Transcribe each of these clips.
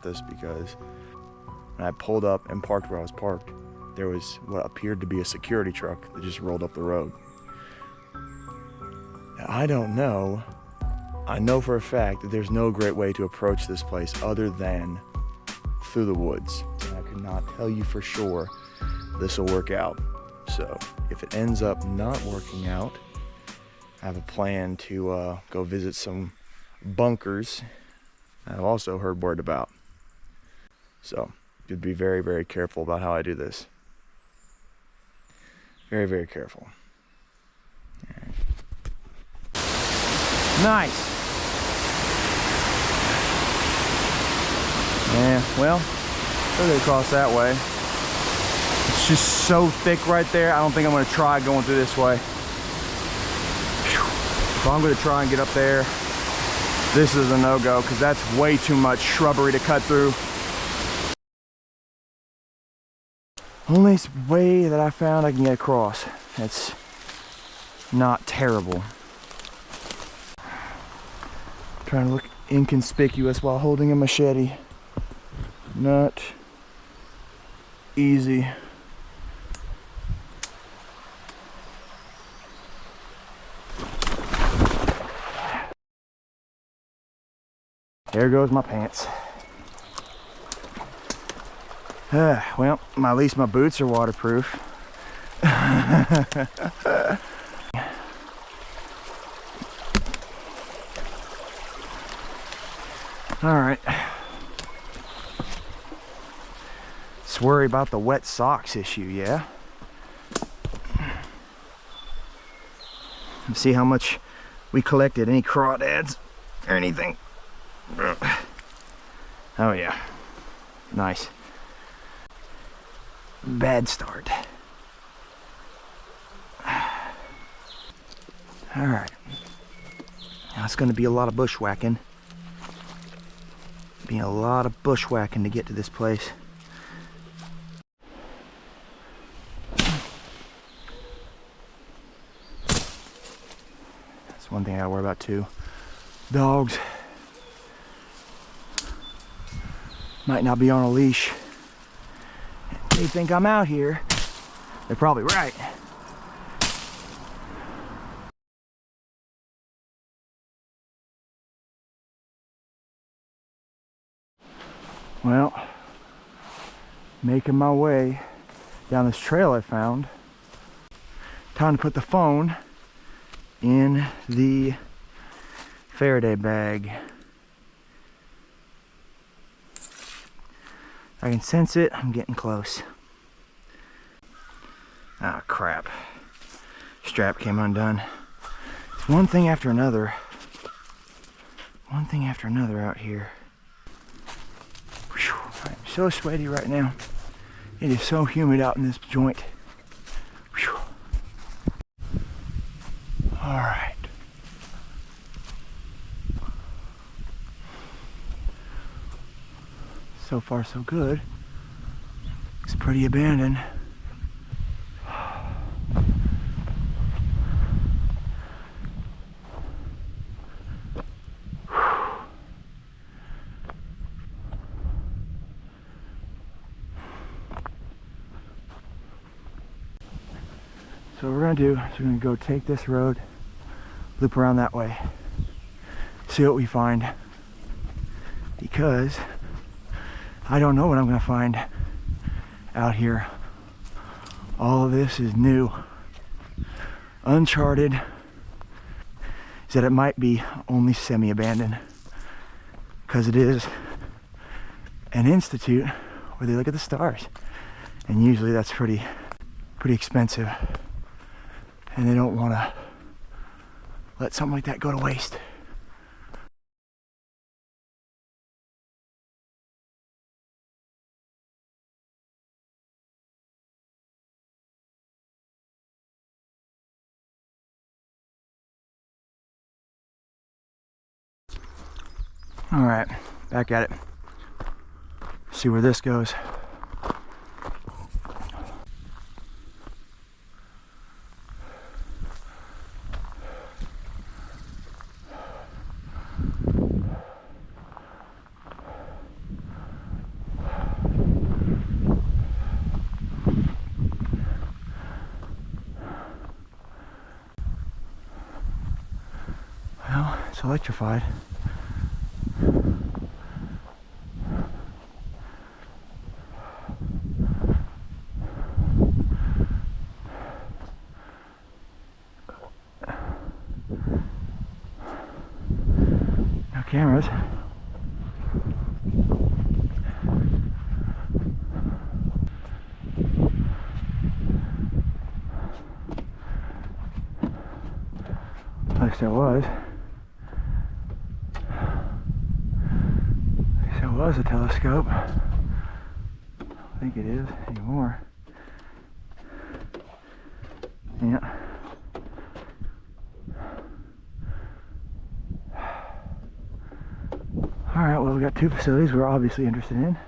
This because when I pulled up and parked where I was parked, there was what appeared to be a security truck that just rolled up the road. Now, I don't know. I know for a fact that there's no great way to approach this place other than through the woods. And I could not tell you for sure this will work out. So if it ends up not working out, I have a plan to go visit some bunkers I've also heard word about. So you'd be very, very careful about how I do this. Very, very careful. Right. Nice. Yeah, well, they're across that way. It's just so thick right there. I don't think I'm gonna try going through this way. So I'm gonna try and get up there. This is a no-go because that's way too much shrubbery to cut through. Only way that I found I can get across. It's not terrible. Trying to look inconspicuous while holding a machete. Not easy. There goes my pants. Well, at least my boots are waterproof. All right. Let's worry about the wet socks issue, yeah? Let's see how much we collected. Any crawdads or anything. Oh yeah, nice. Bad start. All right, now it's going to be a lot of bushwhacking. Be a lot of bushwhacking to get to this place. That's one thing I gotta worry about too. Dogs might not be on a leash. They think I'm out here. They're probably right. Well, making my way down this trail I found. Time to put the phone in the Faraday bag. I can sense it. I'm getting close. Ah, crap. Strap came undone. It's one thing after another. One thing after another out here. Whew, I'm so sweaty right now. It is so humid out in this joint. Whew. All right. So far so good. It's pretty abandoned. So what we're gonna do is we're gonna go take this road, loop around that way, see what we find, because I don't know what I'm gonna find out here. All of this is new, uncharted. Is that it might be only semi-abandoned, because it is an institute where they look at the stars, and usually that's pretty expensive, and they don't want to let something like that go to waste. All right, back at it. See where this goes. Well, it's electrified. No cameras. At least there was. At least there was a telescope. I think it is anymore. Yeah. Alright, well, we got two facilities we're obviously interested in.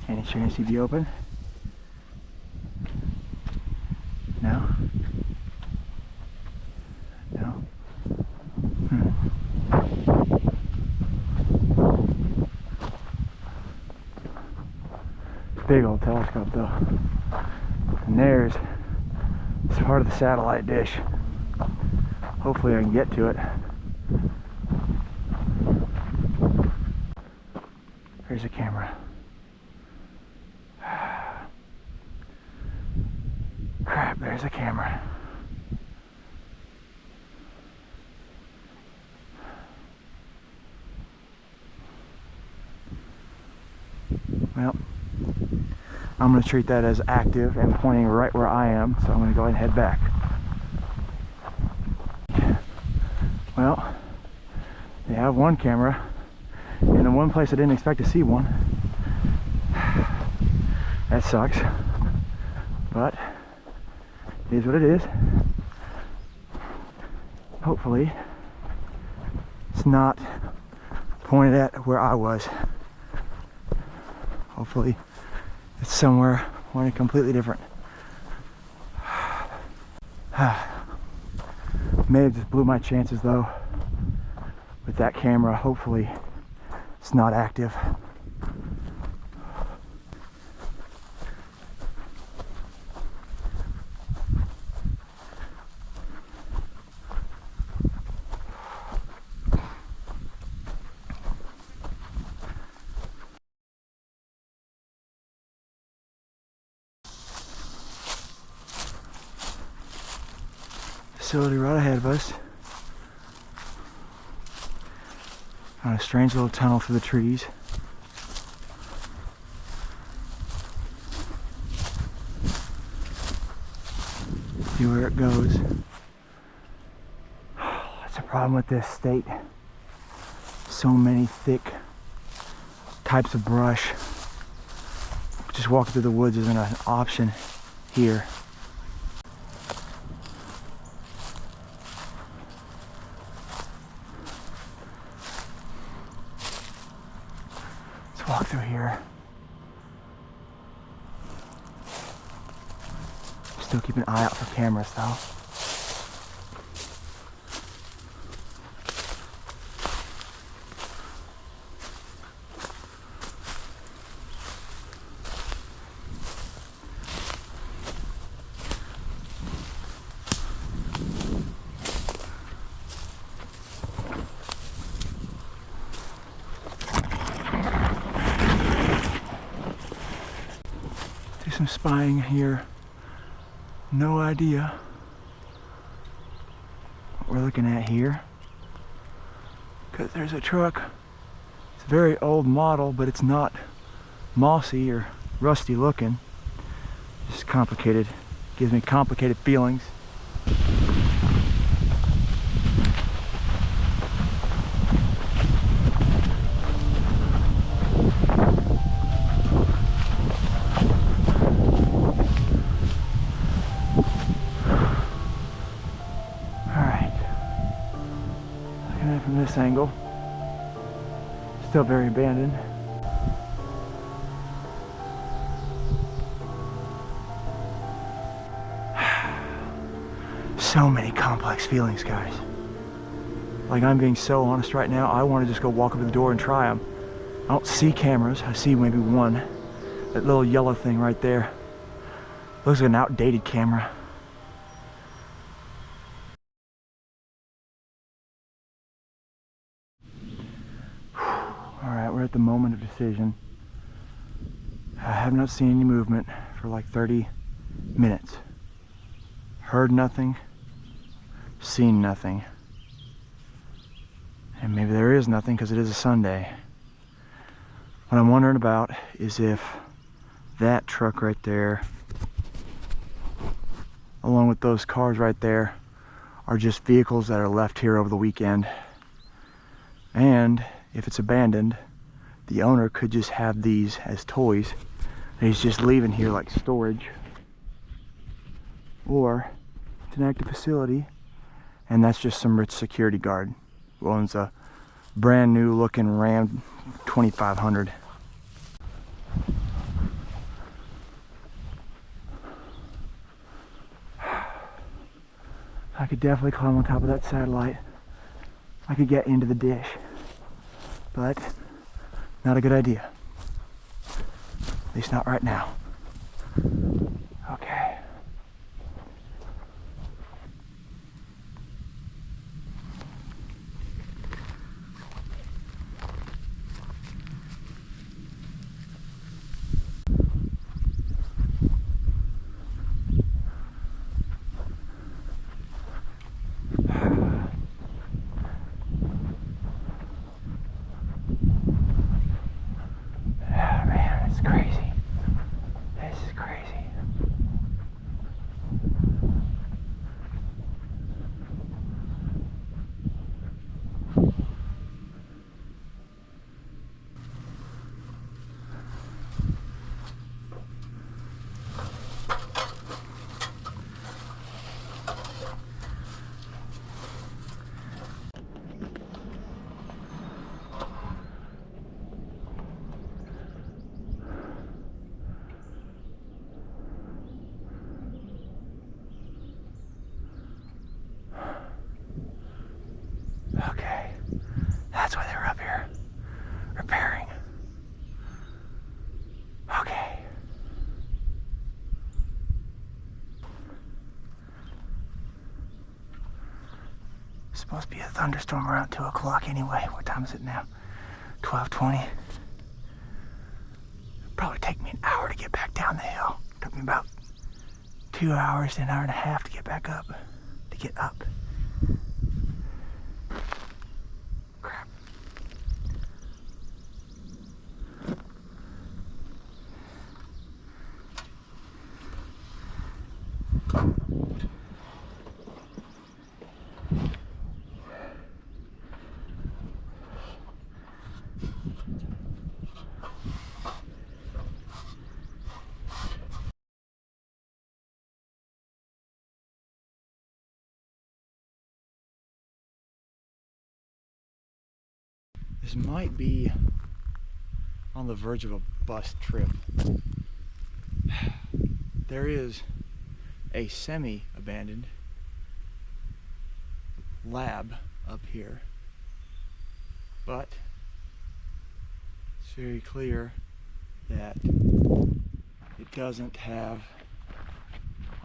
Any chance he'd be open? No? No? Big old telescope though. And there's it's part of the satellite dish. Hopefully I can get to it. Here's a camera. Crap, there's a camera. Well, I'm going to treat that as active and pointing right where I am, so I'm going to go ahead and head back. Well, they have one camera in the one place I didn't expect to see one. That sucks, but it is what it is. Hopefully it's not pointed at where I was. Hopefully it's somewhere pointed completely different. May have just blew my chances though with that camera. Hopefully it's not active. Facility right ahead of us. On a strange little tunnel through the trees. See where it goes. That's a problem with this state. So many thick types of brush. Just walking through the woods isn't an option here. Walk through here. Still keep an eye out for cameras though. Some spying here. No idea what we're looking at here, because there's a truck. It's a very old model, but it's not mossy or rusty looking. It's complicated. Gives me complicated feelings. angle. Still very abandoned. So many complex feelings, guys. Like, I'm being so honest right now, I want to just go walk up to the door and try them. I don't see cameras. I see maybe one. That little yellow thing right there. Looks like an outdated camera. Alright, we're at the moment of decision. I have not seen any movement for like 30 minutes. Heard nothing. Seen nothing. And maybe there is nothing because it is a Sunday. What I'm wondering about is if that truck right there, along with those cars right there, are just vehicles that are left here over the weekend. And if it's abandoned, the owner could just have these as toys that he's just leaving here like storage. Or it's an active facility and that's just some rich security guard who owns a brand new looking Ram 2500. I could definitely climb on top of that satellite. I could get into the dish, but not a good idea. At least not right now. Okay. Okay, that's why they were up here, repairing. Okay. It's supposed to be a thunderstorm around 2 o'clock anyway. What time is it now? 12:20. Probably take me an hour to get back down the hill. Took me about 2 hours to an hour and a half to get back up, to get up. Crap. This might be on the verge of a bust trip. There is a semi-abandoned lab up here, but it's very clear that it doesn't have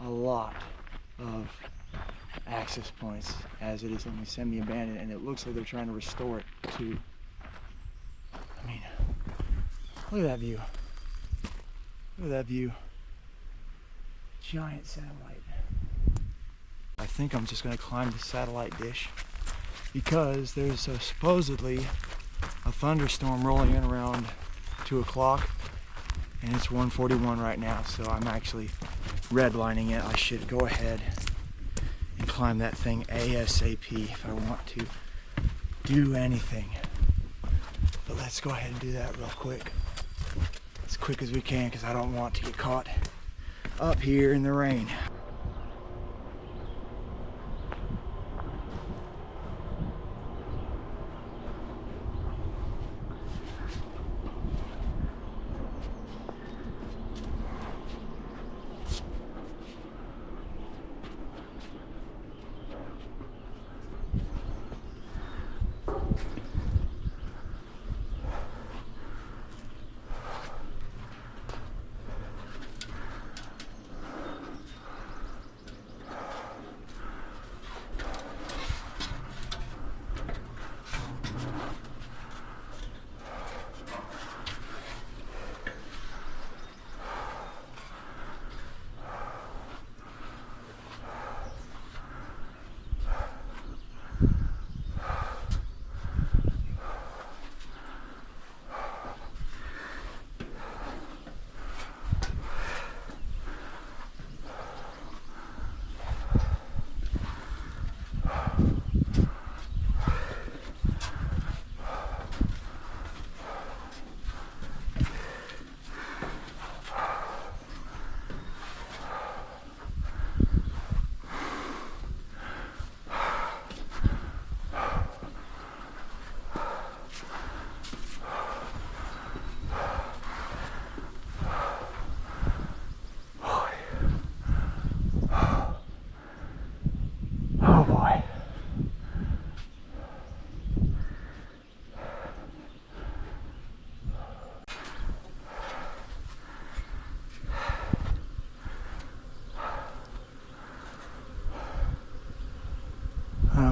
a lot of access points, as it is only semi-abandoned, and it looks like they're trying to restore it to, I mean, look at that view. Look at that view. Giant satellite. I think I'm just going to climb the satellite dish because there's supposedly a thunderstorm rolling in around 2 o'clock and it's 1:41 right now, so I'm actually redlining it. I should go ahead and climb that thing ASAP if I want to do anything. But let's go ahead and do that real quick. As quick as we can, because I don't want to get caught up here in the rain.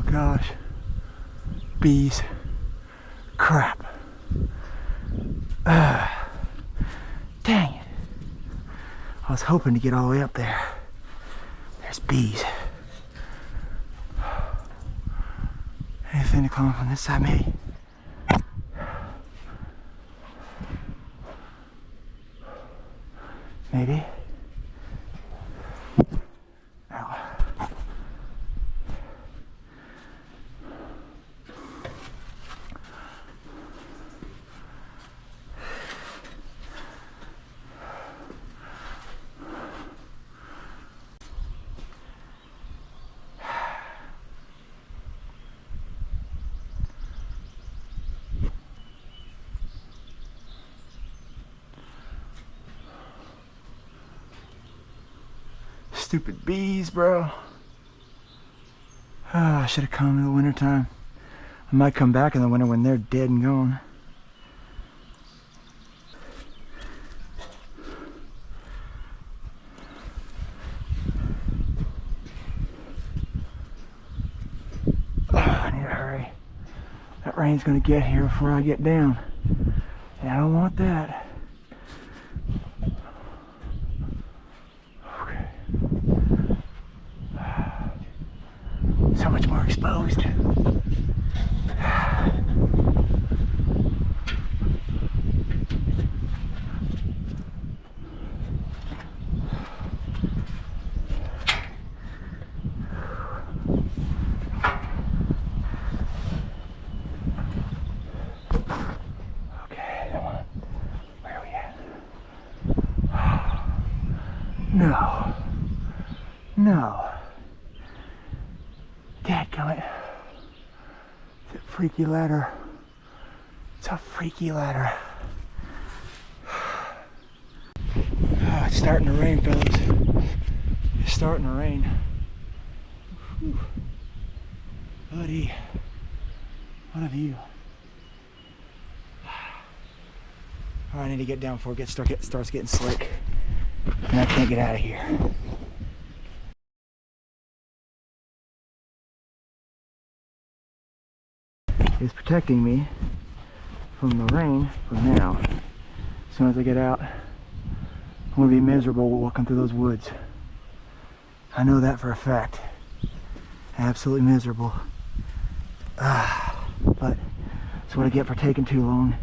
Oh gosh. Bees. Crap. Dang it. I was hoping to get all the way up there. There's bees. Anything to climb from this side, maybe? Maybe. Ow. Stupid bees, bro. I should have come in the winter time. I might come back in the winter when they're dead and gone. I need to hurry. That rain's gonna get here before I get down. And I don't want that. So much more exposed. Okay, come on. Where are we at? No. No. Dadgummit. It's a freaky ladder. It's a freaky ladder. Oh, it's starting to rain, fellas. It's starting to rain. Whew. Buddy, what a view. Oh, I need to get down before it starts getting slick. And I can't get out of here. Is protecting me from the rain for now. As soon as I get out, I'm going to be miserable walking through those woods. I know that for a fact. Absolutely miserable. But that's what I get for taking too long.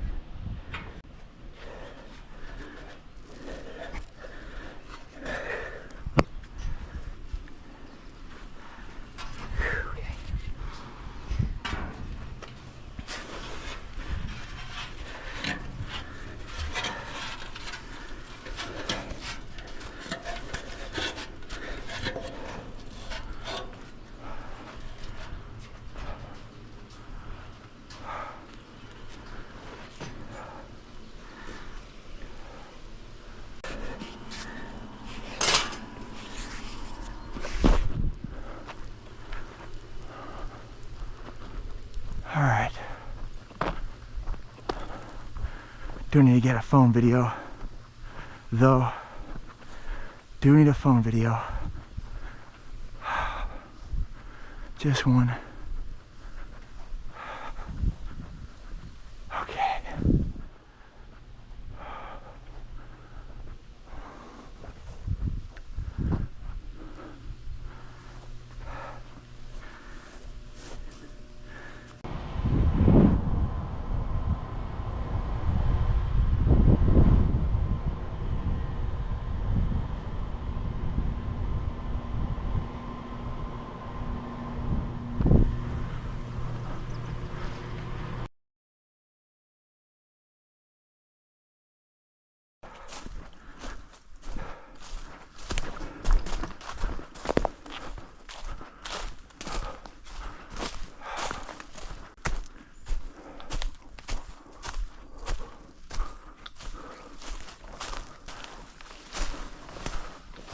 Alright. Do need to get a phone video, though. Do need a phone video. Just one. Okay.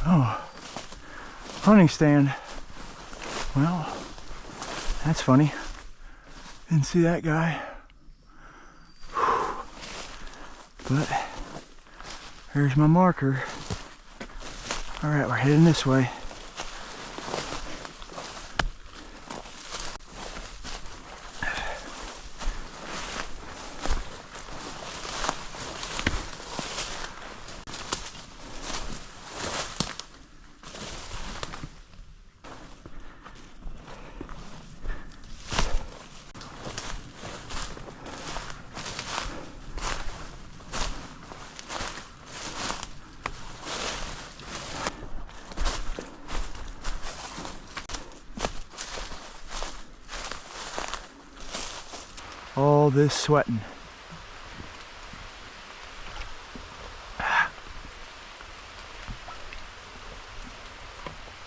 Oh, hunting stand. Well, that's funny. Didn't see that guy. But there's my marker. All right, we're heading this way. all this sweating.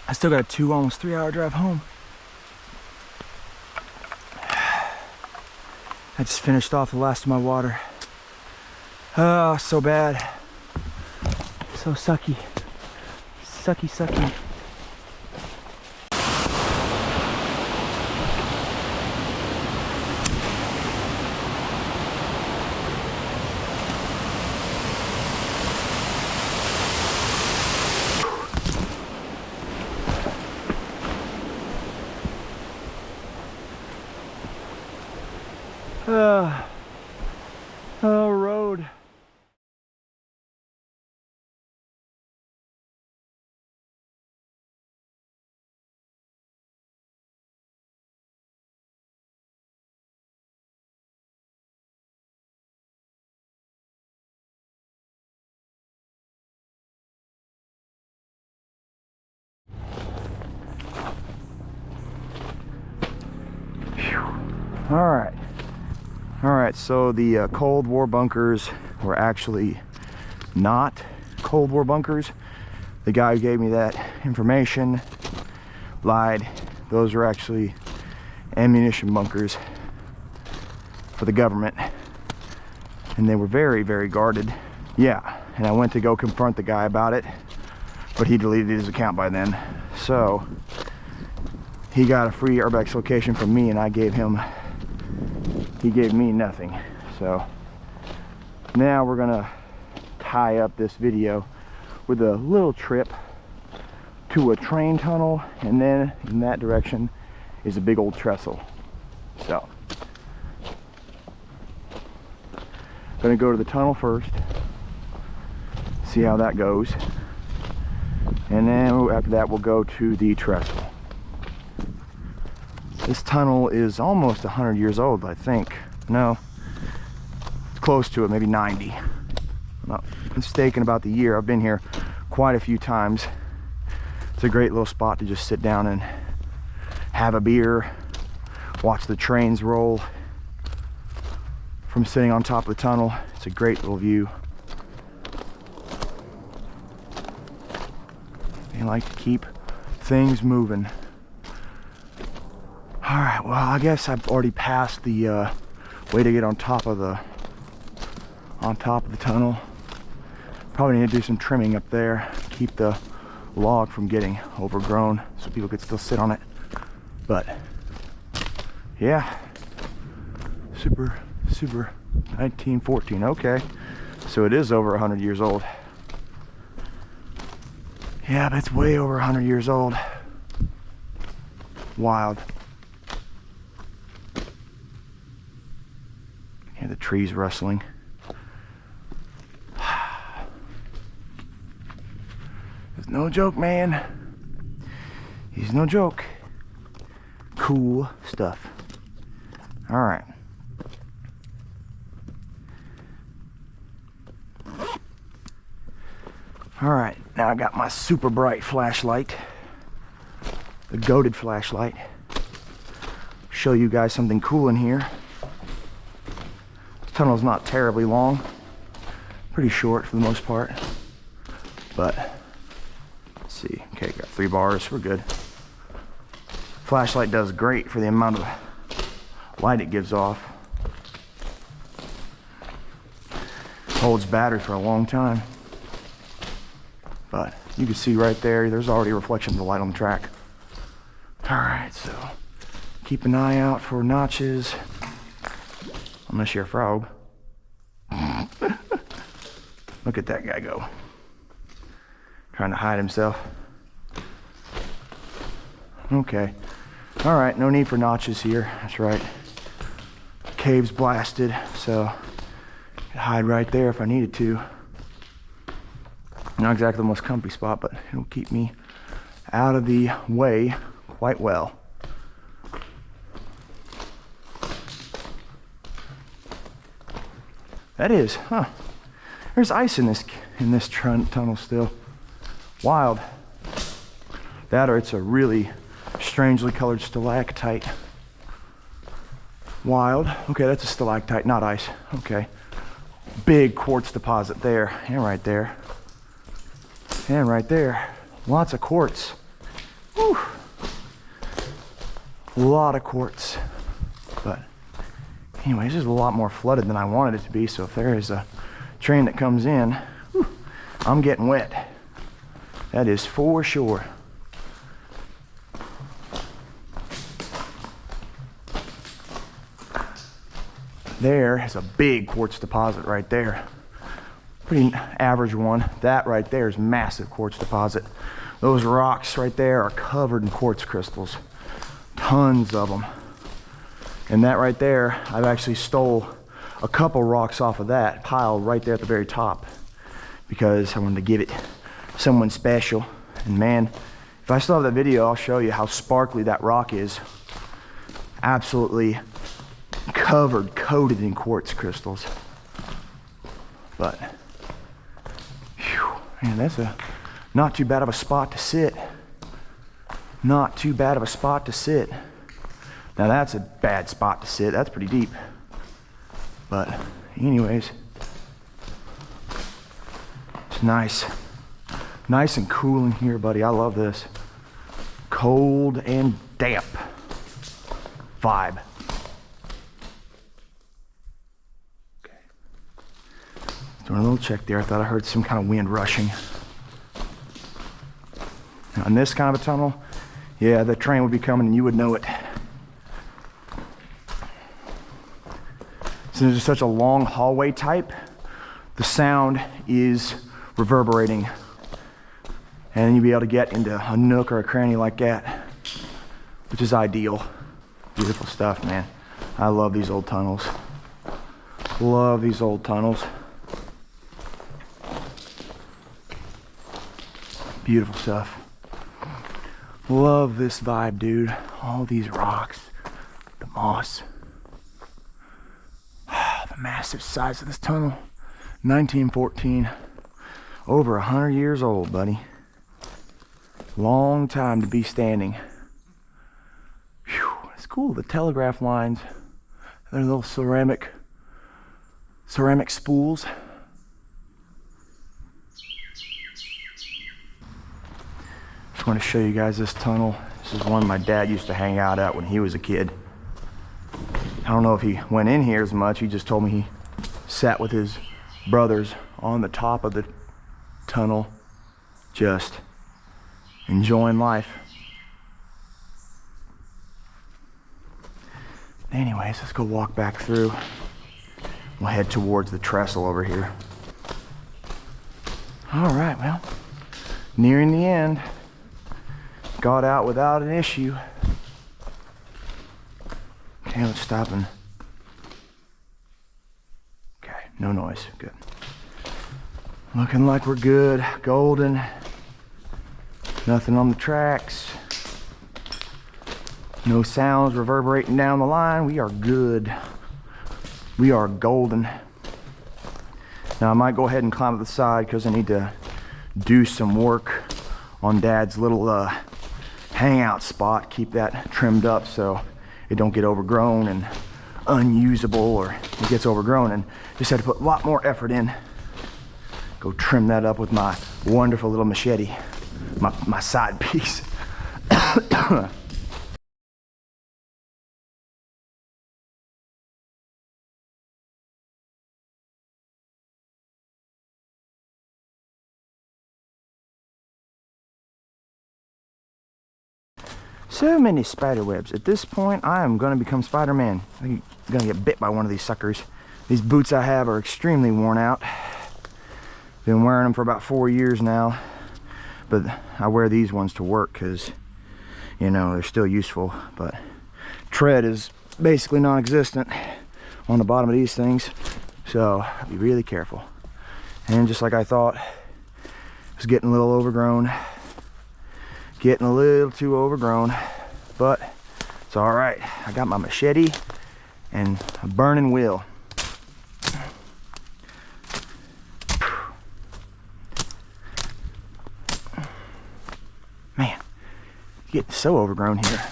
I still got a 2, almost 3 hour drive home. I just finished off the last of my water. Oh, so bad. So sucky. Sucky, sucky. Oh, road. All right, so the Cold War bunkers were actually not Cold War bunkers. The guy who gave me that information lied. Those are actually ammunition bunkers for the government, and they were very, very guarded. Yeah, and I went to go confront the guy about it, but he deleted his account by then. So he got a free urbex location from me, and he gave me nothing. So now we're gonna tie up this video with a little trip to a train tunnel, and then in that direction is a big old trestle. So gonna go to the tunnel first, see how that goes, and then after that we'll go to the trestle. This tunnel is almost 100 years old, I think. No, it's close to it, maybe 90. I'm not mistaken about the year. I've been here quite a few times. It's a great little spot to just sit down and have a beer, watch the trains roll from sitting on top of the tunnel. It's a great little view. They like to keep things moving. All right, well, I guess I've already passed the way to get on top of the tunnel. Probably need to do some trimming up there, keep the log from getting overgrown so people could still sit on it. But yeah, super 1914. Okay, so it is over 100 years old. Yeah, but it's way over 100 years old. Wild. Hear the trees rustling. It's no joke, man. He's no joke. Cool stuff. All right. All right, now I got my super bright flashlight, the goated flashlight. Show you guys something cool in here. This tunnel's not terribly long, pretty short for the most part, but let's see. Okay, got 3 bars, we're good. Flashlight does great for the amount of light it gives off. Holds battery for a long time. But you can see right there's already a reflection of the light on the track. All right, so keep an eye out for notches, unless you're a frog. Look at that guy go. Trying to hide himself. Okay. All right, no need for notches here. That's right. Cave's blasted, so I could hide right there if I needed to. Not exactly the most comfy spot, but it'll keep me out of the way quite well. That is, huh? There's ice in this tunnel still. Wild. That or it's a really strangely colored stalactite. Wild. Okay, that's a stalactite, not ice. Okay. Big quartz deposit there, and right there. And right there. Lots of quartz. Whew. A lot of quartz. But anyways, this is a lot more flooded than I wanted it to be, so if there is a train that comes in, whew, I'm getting wet. That is for sure. There is a big quartz deposit right there. Pretty average one. That right there is massive quartz deposit. Those rocks right there are covered in quartz crystals. Tons of them. And that right there, I've actually stole a couple rocks off of that pile right there at the very top because I wanted to give it someone special. And man, if I still have that video, I'll show you how sparkly that rock is. Absolutely covered, coated in quartz crystals. But, whew, man, that's not too bad of a spot to sit. Not too bad of a spot to sit. Now that's a bad spot to sit. That's pretty deep. But anyways, it's nice. Nice and cool in here, buddy. I love this. Cold and damp vibe. Okay. Doing a little check there. I thought I heard some kind of wind rushing. Now, in this kind of a tunnel, yeah, the train would be coming and you would know it. Since it's such a long hallway type, the sound is reverberating. And you'll be able to get into a nook or a cranny like that, which is ideal. Beautiful stuff, man. I love these old tunnels. Love these old tunnels. Beautiful stuff. Love this vibe, dude. All these rocks, the moss. The massive size of this tunnel. 1914. Over 100 years old, buddy. Long time to be standing. Whew, it's cool. The telegraph lines. They're little ceramic spools. Just want to show you guys this tunnel. This is one my dad used to hang out at when he was a kid. I don't know if he went in here as much. He just told me he sat with his brothers on the top of the tunnel, just enjoying life. Anyways, let's go walk back through. We'll head towards the trestle over here. All right, well, nearing the end. Got out without an issue. Okay, let's stop and... Okay, no noise, good. Looking like we're good, golden. Nothing on the tracks. No sounds reverberating down the line. We are good. We are golden. Now I might go ahead and climb to the side because I need to do some work on Dad's little hangout spot. Keep that trimmed up so it don't get overgrown and unusable, or it gets overgrown, and just had to put a lot more effort in. Go trim that up with my wonderful little machete, my side piece. So many spider webs. At this point, I am going to become Spider-Man. I'm going to get bit by one of these suckers. These boots I have are extremely worn out. Been wearing them for about 4 years now. But I wear these ones to work because, you know, they're still useful. But tread is basically non-existent on the bottom of these things. So, be really careful. And just like I thought, it's getting a little overgrown. Getting a little too overgrown, but it's all right. I got my machete and a burning wheel. Man, it's getting so overgrown here.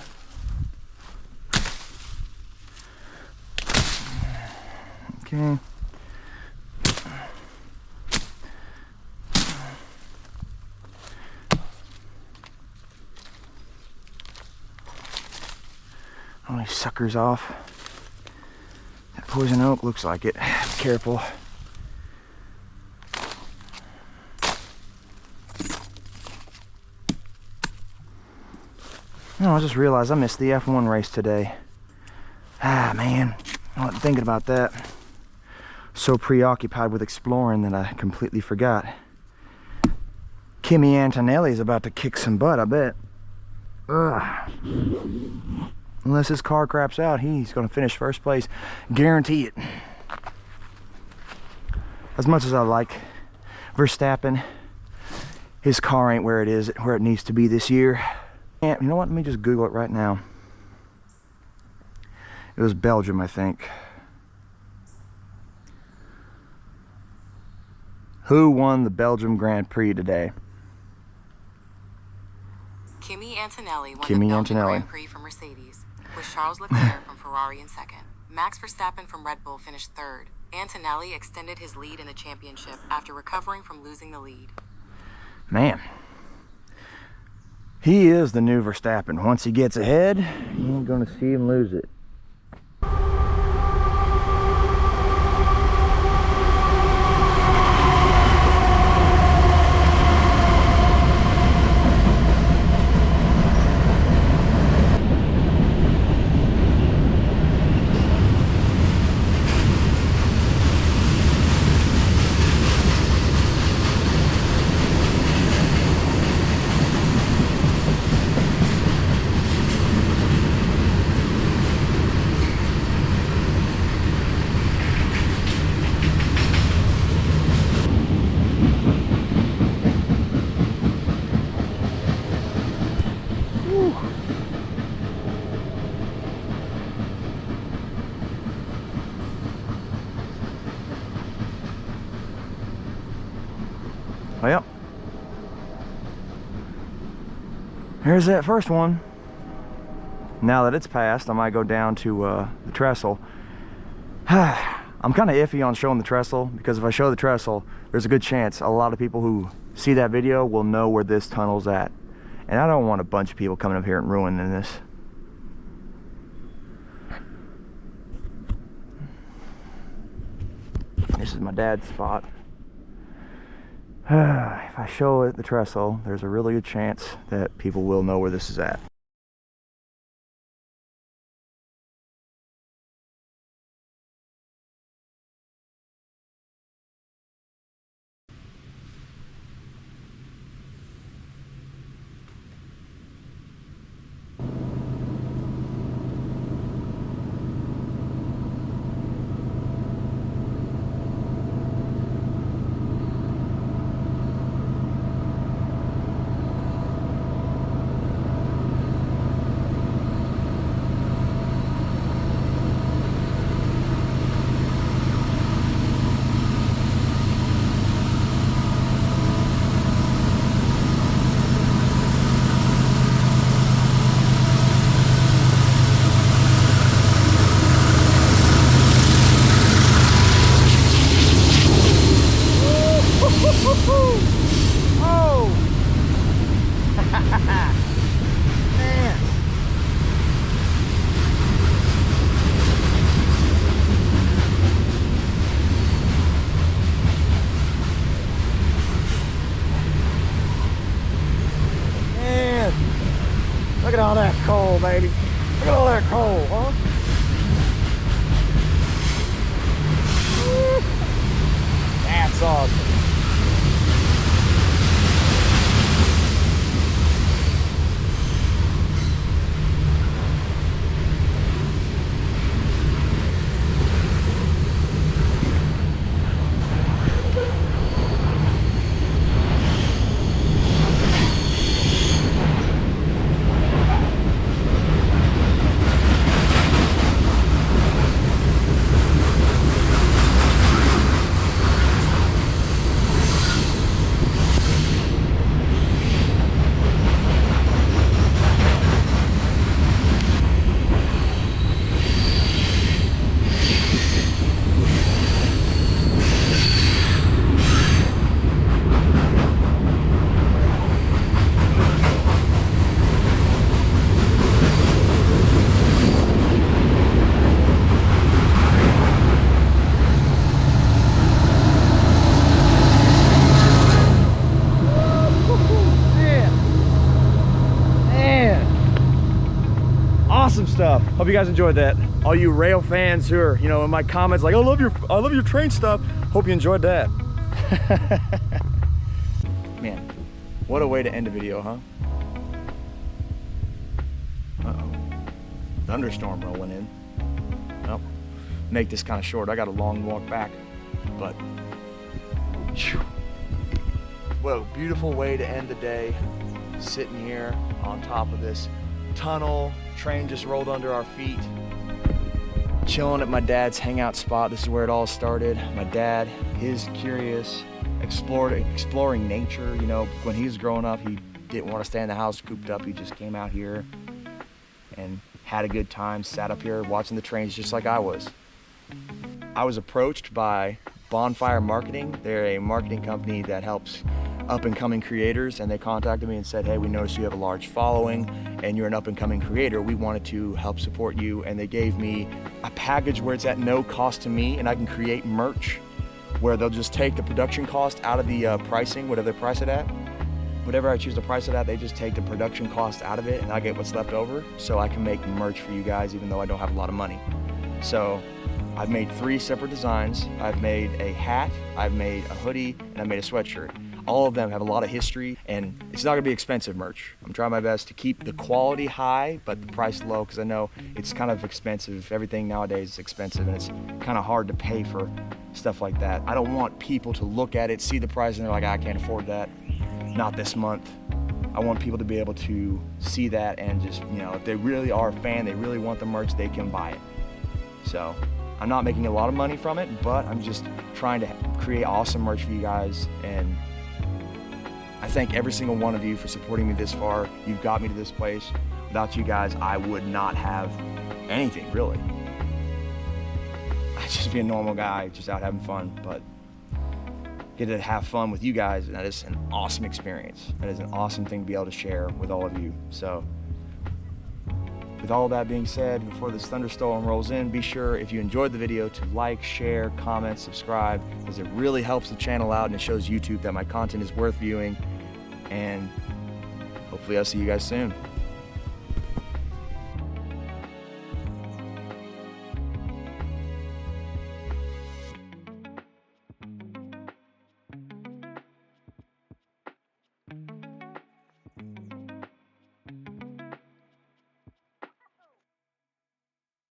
Okay. All these suckers off. That poison oak looks like it. Be careful. No, I just realized I missed the F1 race today. Ah, man. I wasn't thinking about that. So preoccupied with exploring that I completely forgot. Kimi Antonelli's about to kick some butt, I bet. Ugh. Unless his car craps out, he's going to finish first place. Guarantee it. As much as I like Verstappen, his car ain't where it needs to be this year. And you know what? Let me just Google it right now. It was Belgium, I think. Who won the Belgium Grand Prix today? Kimi Antonelli won Kimi the Belgian Antonelli. Grand Prix from Mercedes, with Charles Leclerc from Ferrari in second. Max Verstappen from Red Bull finished third. Antonelli extended his lead in the championship after recovering from losing the lead. Man. He is the new Verstappen. Once he gets ahead, you ain't gonna see him lose it. Well, here's that first one. Now that it's passed, I might go down to the trestle. I'm kind of iffy on showing the trestle because if I show the trestle, there's a good chance a lot of people who see that video will know where this tunnel's at. And I don't want a bunch of people coming up here and ruining this. This is my dad's spot. If I show it the trestle, there's a really good chance that people will know where this is at. Look at all that coal, baby. Look at all that coal, huh? Woo. That's awesome. awesome stuff. Hope you guys enjoyed that. All you rail fans who are, you know, in my comments like, I love your train stuff. Hope you enjoyed that. Man, what a way to end a video, huh? Uh-oh. Thunderstorm rolling in. Well, make this kind of short. I got a long walk back, but whew. What a beautiful way to end the day. Sitting here on top of this tunnel. Train just rolled under our feet. Chilling at my dad's hangout spot. This is where it all started. My dad is curious, exploring nature. You know, when he was growing up, he didn't want to stay in the house cooped up. He just came out here and had a good time, sat up here watching the trains just like I was. I was approached by Bonfire Marketing. They're a marketing company that helps up-and-coming creators, and they contacted me and said, hey, we noticed you have a large following and you're an up-and-coming creator. We wanted to help support you, and they gave me a package where it's at no cost to me, and I can create merch where they'll just take the production cost out of the pricing, whatever they price it at. Whatever I choose to price it at, they just take the production cost out of it, and I get what's left over, so I can make merch for you guys even though I don't have a lot of money. So I've made 3 separate designs. I've made a hat, I've made a hoodie, and I've made a sweatshirt. All of them have a lot of history, and it's not gonna be expensive merch. I'm trying my best to keep the quality high, but the price low, because I know it's kind of expensive. Everything nowadays is expensive, and it's kind of hard to pay for stuff like that. I don't want people to look at it, see the price, and they're like, I can't afford that. Not this month. I want people to be able to see that and just, you know, if they really are a fan, they really want the merch, they can buy it. So I'm not making a lot of money from it, but I'm just trying to create awesome merch for you guys, and I thank every single one of you for supporting me this far. You've got me to this place. Without you guys, I would not have anything, really. I'd just be a normal guy, just out having fun, but get to have fun with you guys, and that is an awesome experience. That is an awesome thing to be able to share with all of you. So, with all that being said, before this thunderstorm rolls in, be sure, if you enjoyed the video, to like, share, comment, subscribe, because it really helps the channel out and it shows YouTube that my content is worth viewing. And hopefully I'll see you guys soon.